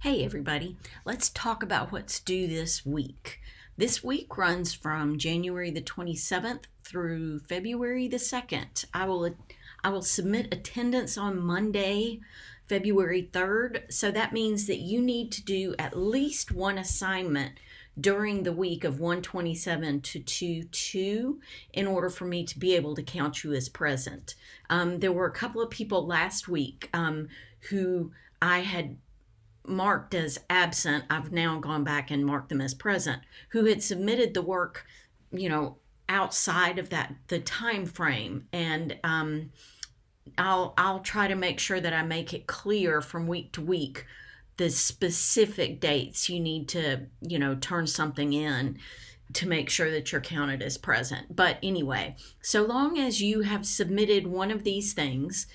Hey everybody, let's talk about what's due this week. This week runs from January the 27th through February the 2nd. I will submit attendance on Monday, February 3rd, so that means that you need to do at least one assignment during the week of 127 to 22 in order for me to be able to count you as present. There were a couple of people last week who I had marked as absent. I've now gone back and marked them as present, who had submitted the work, outside of the time frame. And I'll try to make sure that I make it clear from week to week the specific dates you need to, turn something in to make sure that you're counted as present. But anyway, so long as you have submitted one of these things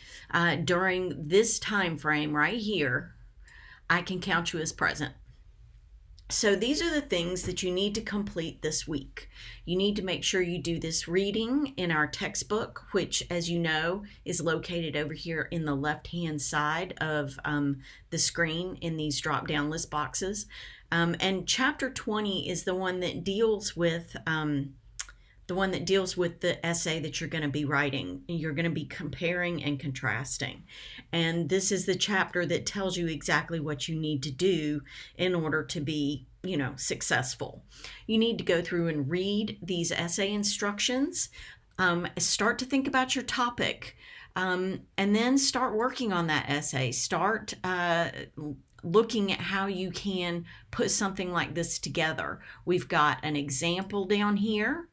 during this time frame right here, I can count you as present. So these are the things that you need to complete this week. You need to make sure you do this reading in our textbook, which, as you know, is located over here in the left-hand side of the screen in these drop-down list boxes. And chapter 20 is the one that deals with the essay that you're going to be writing. You're going to be comparing and contrasting. And this is the chapter that tells you exactly what you need to do in order to be, successful. You need to go through and read these essay instructions, start to think about your topic, and then start working on that essay. Start looking at how you can put something like this together. We've got an example down here.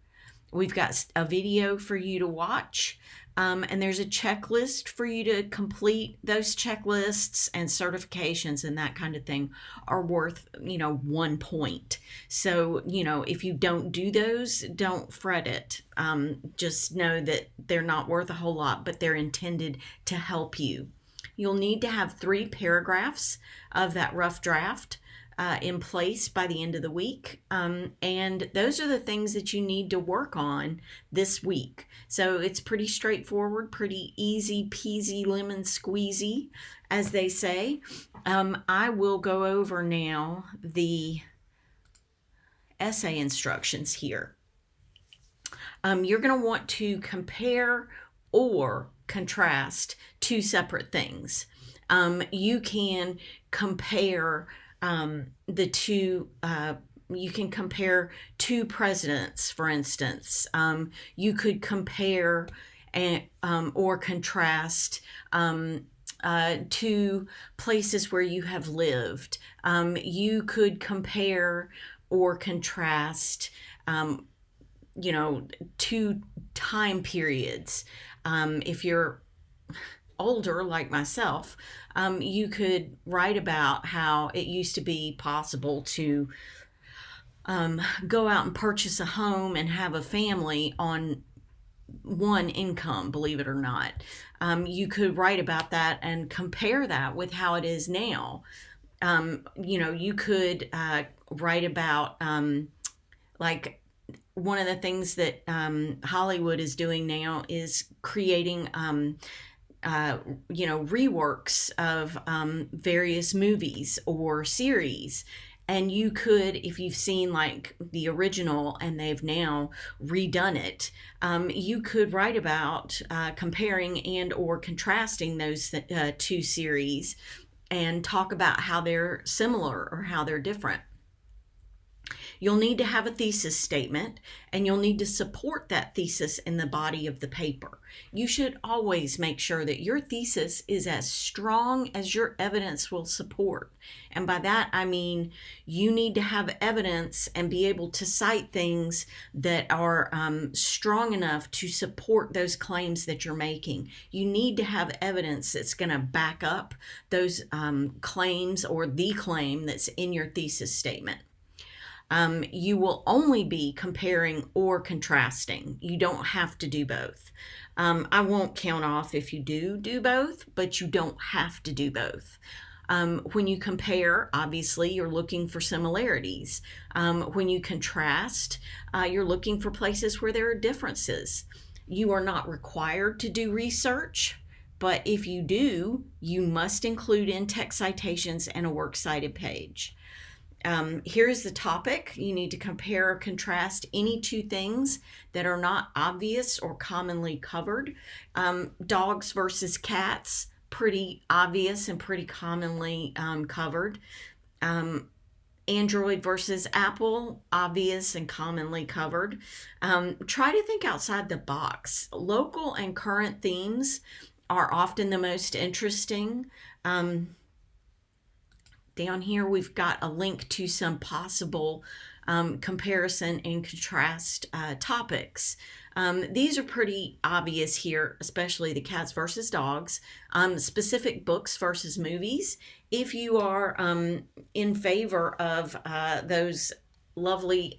We've got a video for you to watch, and there's a checklist for you to complete. Those checklists and certifications and that kind of thing are worth, 1 point. So, if you don't do those, don't fret it. Just know that they're not worth a whole lot, but they're intended to help you. You'll need to have 3 paragraphs of that rough draft in place by the end of the week. And those are the things that you need to work on this week. So it's pretty straightforward, pretty easy peasy lemon squeezy, as they say. I will go over now the essay instructions here. You're going to want to compare or contrast 2 separate things. You can compare you can compare 2 presidents, for instance. You could compare or contrast 2 places where you have lived. You could compare or contrast 2 time periods. If you're older like myself, you could write about how it used to be possible to go out and purchase a home and have a family on one income, believe it or not. You could write about that and compare that with how it is now. You could write about like one of the things that Hollywood is doing now is creating reworks of various movies or series. And you could, if you've seen like the original and they've now redone it, you could write about comparing and or contrasting those 2 series and talk about how they're similar or how they're different. You'll need to have a thesis statement, and you'll need to support that thesis in the body of the paper. You should always make sure that your thesis is as strong as your evidence will support. And by that, I mean you need to have evidence and be able to cite things that are strong enough to support those claims that you're making. You need to have evidence that's going to back up those claims or the claim that's in your thesis statement. You will only be comparing or contrasting. You don't have to do both. I won't count off if you do both, but you don't have to do both. When you compare, obviously, you're looking for similarities. When you contrast, you're looking for places where there are differences. You are not required to do research. But if you do, you must include in-text citations and a works cited page. Here's the topic. You need to compare or contrast any two things that are not obvious or commonly covered. Dogs versus cats, pretty obvious and pretty commonly covered. Android versus Apple, obvious and commonly covered. Try to think outside the box. Local and current themes are often the most interesting. Down here, we've got a link to some possible comparison and contrast topics. These are pretty obvious here, especially the cats versus dogs, specific books versus movies. If you are in favor of those lovely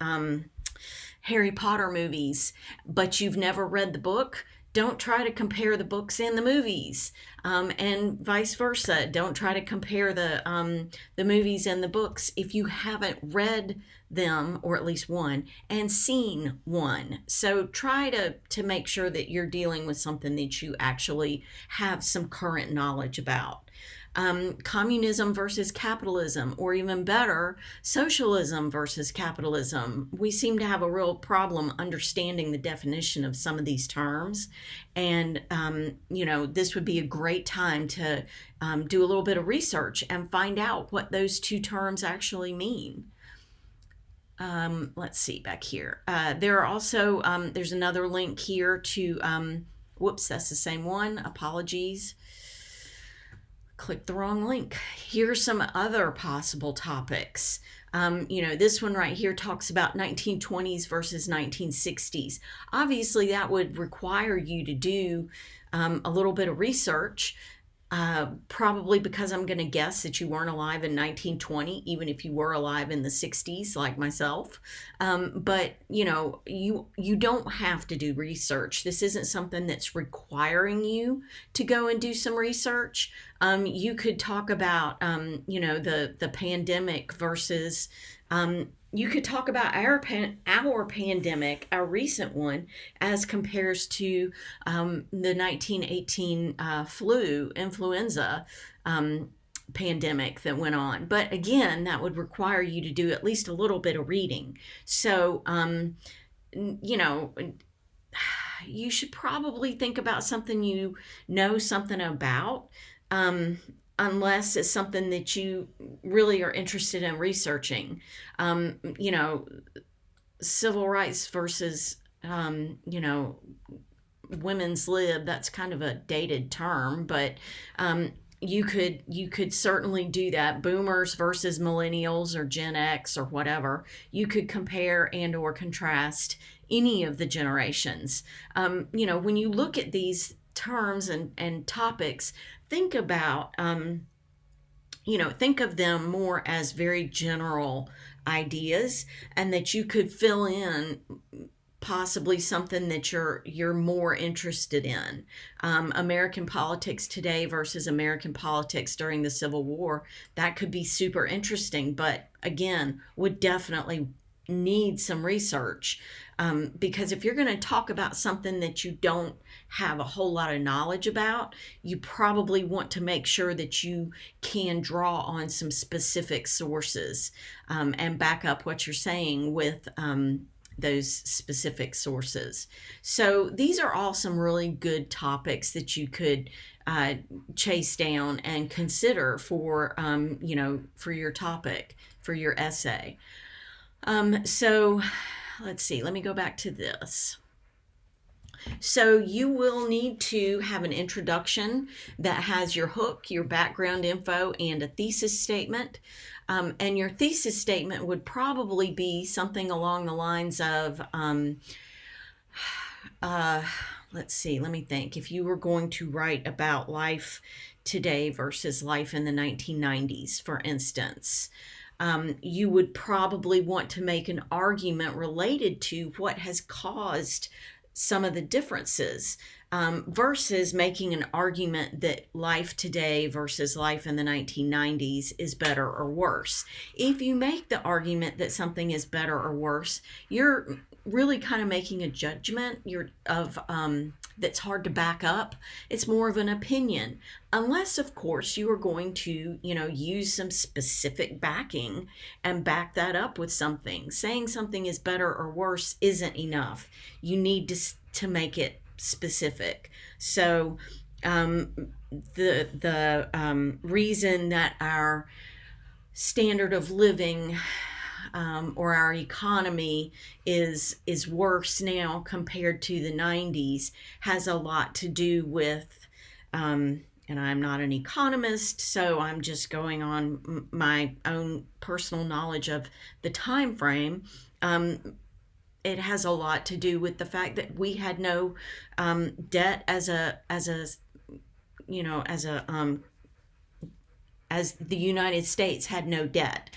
Harry Potter movies, but you've never read the book, don't try to compare the books and the movies, and vice versa. Don't try to compare the movies and the books if you haven't read them, or at least one, and seen one. So try to make sure that you're dealing with something that you actually have some current knowledge about. Communism versus capitalism, or even better, socialism versus capitalism. We seem to have a real problem understanding the definition of some of these terms, and this would be a great time to do a little bit of research and find out what those two terms actually mean. Let's see back here. There are also, there's another link here to, whoops, that's the same one. Apologies. Click the wrong link. Here's some other possible topics. This one right here talks about 1920s versus 1960s. Obviously, that would require you to do a little bit of research, probably because I'm going to guess that you weren't alive in 1920, even if you were alive in the 60s, like myself. But you don't have to do research. This isn't something that's requiring you to go and do some research. You could talk about, the pandemic versus, you could talk about our pandemic, our recent one, as compares to the 1918 influenza pandemic that went on. But again, that would require you to do at least a little bit of reading. So, you should probably think about something you know something about. Unless it's something that you really are interested in researching. Civil rights versus, women's lib, that's kind of a dated term, but you could certainly do that. Boomers versus millennials or Gen X or whatever. You could compare and or contrast any of the generations. When you look at these terms and topics, think about, think of them more as very general ideas, and that you could fill in possibly something that you're more interested in. American politics today versus American politics during the Civil War, that could be super interesting, but again, would definitely need some research, because if you're going to talk about something that you don't have a whole lot of knowledge about, you probably want to make sure that you can draw on some specific sources, and back up what you're saying with those specific sources. So these are all some really good topics that you could chase down and consider for for your topic, for your essay. So let's see, let me go back to this. So you will need to have an introduction that has your hook, your background info, and a thesis statement. And your thesis statement would probably be something along the lines of, let's see, let me think. If you were going to write about life today versus life in the 1990s, for instance, you would probably want to make an argument related to what has caused some of the differences, versus making an argument that life today versus life in the 1990s is better or worse. If you make the argument that something is better or worse, you're really kind of making a judgment that's hard to back up. It's more of an opinion, unless of course you are going to, use some specific backing and back that up with something. Saying something is better or worse isn't enough. You need to make it specific. So the reason that our standard of living or our economy is worse now compared to the 90s has a lot to do with, and I'm not an economist, so I'm just going on my own personal knowledge of the time frame. It has a lot to do with the fact that we had no debt as the United States had no debt.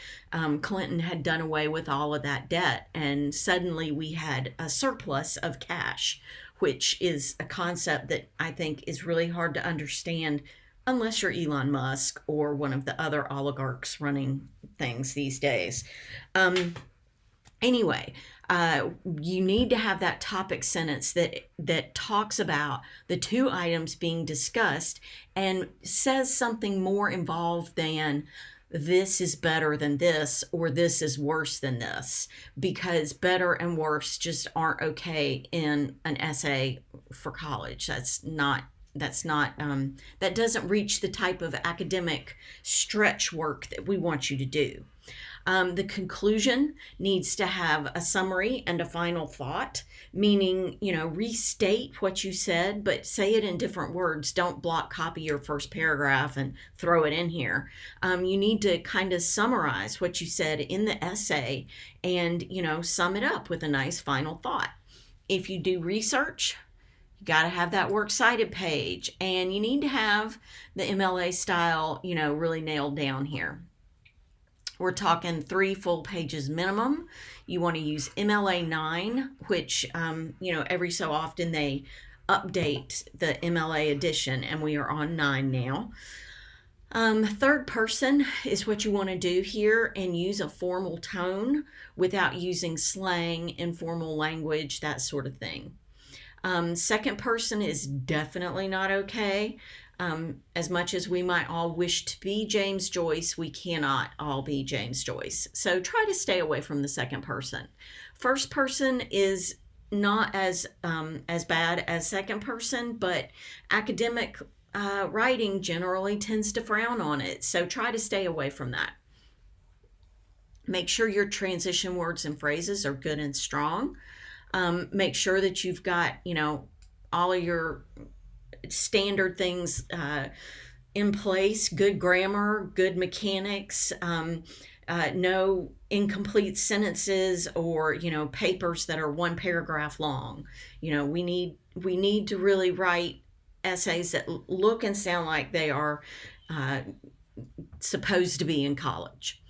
Clinton had done away with all of that debt, and suddenly we had a surplus of cash, which is a concept that I think is really hard to understand unless you're Elon Musk or one of the other oligarchs running things these days. Anyway, you need to have that topic sentence that talks about the two items being discussed and says something more involved than this is better than this or this is worse than this, because better and worse just aren't okay in an essay for college. That doesn't reach the type of academic stretch work that we want you to do. The conclusion needs to have a summary and a final thought, meaning, restate what you said, but say it in different words. Don't block copy your first paragraph and throw it in here. You need to kind of summarize what you said in the essay and, sum it up with a nice final thought. If you do research, you got to have that works cited page, and you need to have the MLA style, really nailed down here. We're talking 3 full pages minimum. You want to use MLA 9, which, every so often they update the MLA edition, and we are on 9 now. Third person is what you want to do here, and use a formal tone without using slang, informal language, that sort of thing. Second person is definitely not okay. As much as we might all wish to be James Joyce, we cannot all be James Joyce. So try to stay away from the second person. First person is not as bad as second person, but academic writing generally tends to frown on it. So try to stay away from that. Make sure your transition words and phrases are good and strong. Make sure that you've got, all of your standard things in place, good grammar, good mechanics, no incomplete sentences or, papers that are one paragraph long. We need to really write essays that look and sound like they are supposed to be in college.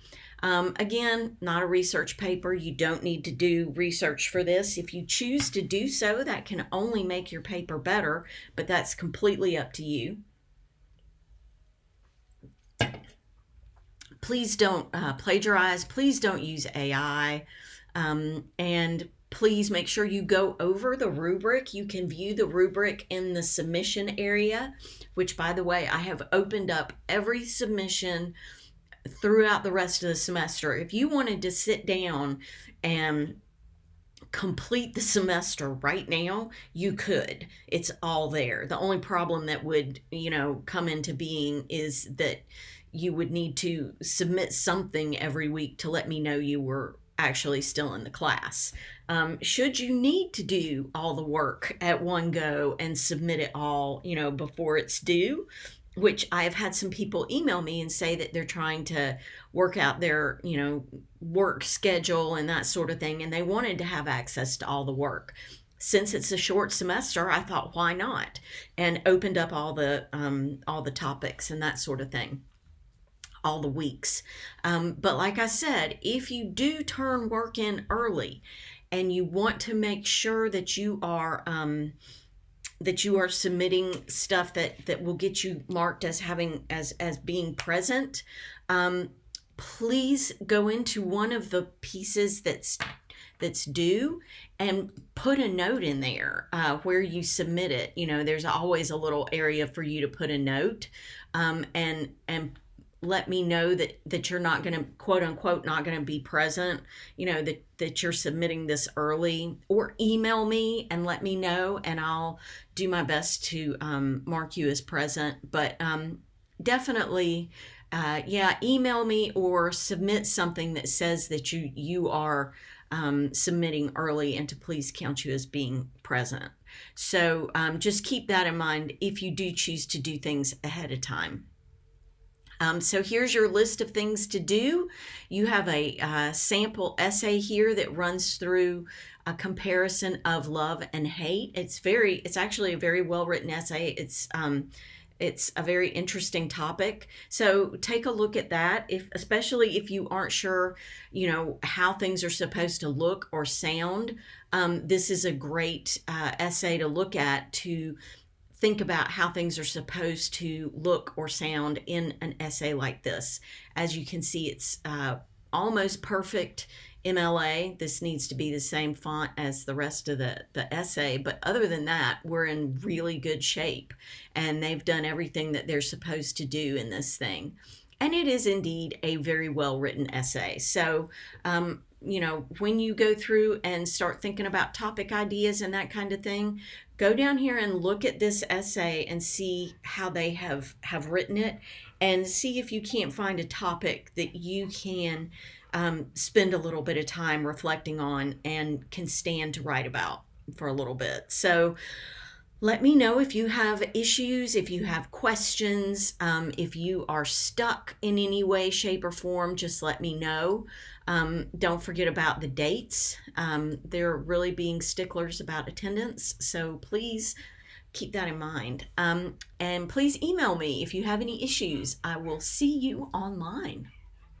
Again, not a research paper. You don't need to do research for this. If you choose to do so, that can only make your paper better, but that's completely up to you. Please don't plagiarize. Please don't use AI. And please make sure you go over the rubric. You can view the rubric in the submission area, which, by the way, I have opened up every submission throughout the rest of the semester. If you wanted to sit down and complete the semester right now, you could. It's all there. The only problem that would, come into being is that you would need to submit something every week to let me know you were actually still in the class. Should you need to do all the work at one go and submit it all, before it's due, which I have had some people email me and say that they're trying to work out their, work schedule and that sort of thing, and they wanted to have access to all the work. Since it's a short semester, I thought, why not? And opened up all the topics and that sort of thing, all the weeks. But like I said, if you do turn work in early and you want to make sure that you are submitting stuff that will get you marked as being present, please go into one of the pieces that's due, and put a note in there where you submit it. There's always a little area for you to put a note, and let me know that you're not going to, quote unquote, not going to be present, that you're submitting this early, or email me and let me know, and I'll do my best to mark you as present. But definitely, email me or submit something that says that you are submitting early, and to please count you as being present. So just keep that in mind if you do choose to do things ahead of time. So here's your list of things to do. You have a sample essay here that runs through a comparison of love and hate. It's actually a very well written essay. It's a very interesting topic. So take a look at that, especially if you aren't sure, how things are supposed to look or sound. This is a great essay to look at, to think about how things are supposed to look or sound in an essay like this. As you can see, it's almost perfect MLA. This needs to be the same font as the rest of the essay, but other than that, we're in really good shape, and they've done everything that they're supposed to do in this thing. And it is indeed a very well written essay. So when you go through and start thinking about topic ideas and that kind of thing, go down here and look at this essay and see how they have written it, and see if you can't find a topic that you can spend a little bit of time reflecting on and can stand to write about for a little bit. So let me know if you have issues, if you have questions, if you are stuck in any way, shape, or form, just let me know. Don't forget about the dates. They're really being sticklers about attendance, so please keep that in mind. And please email me if you have any issues. I will see you online.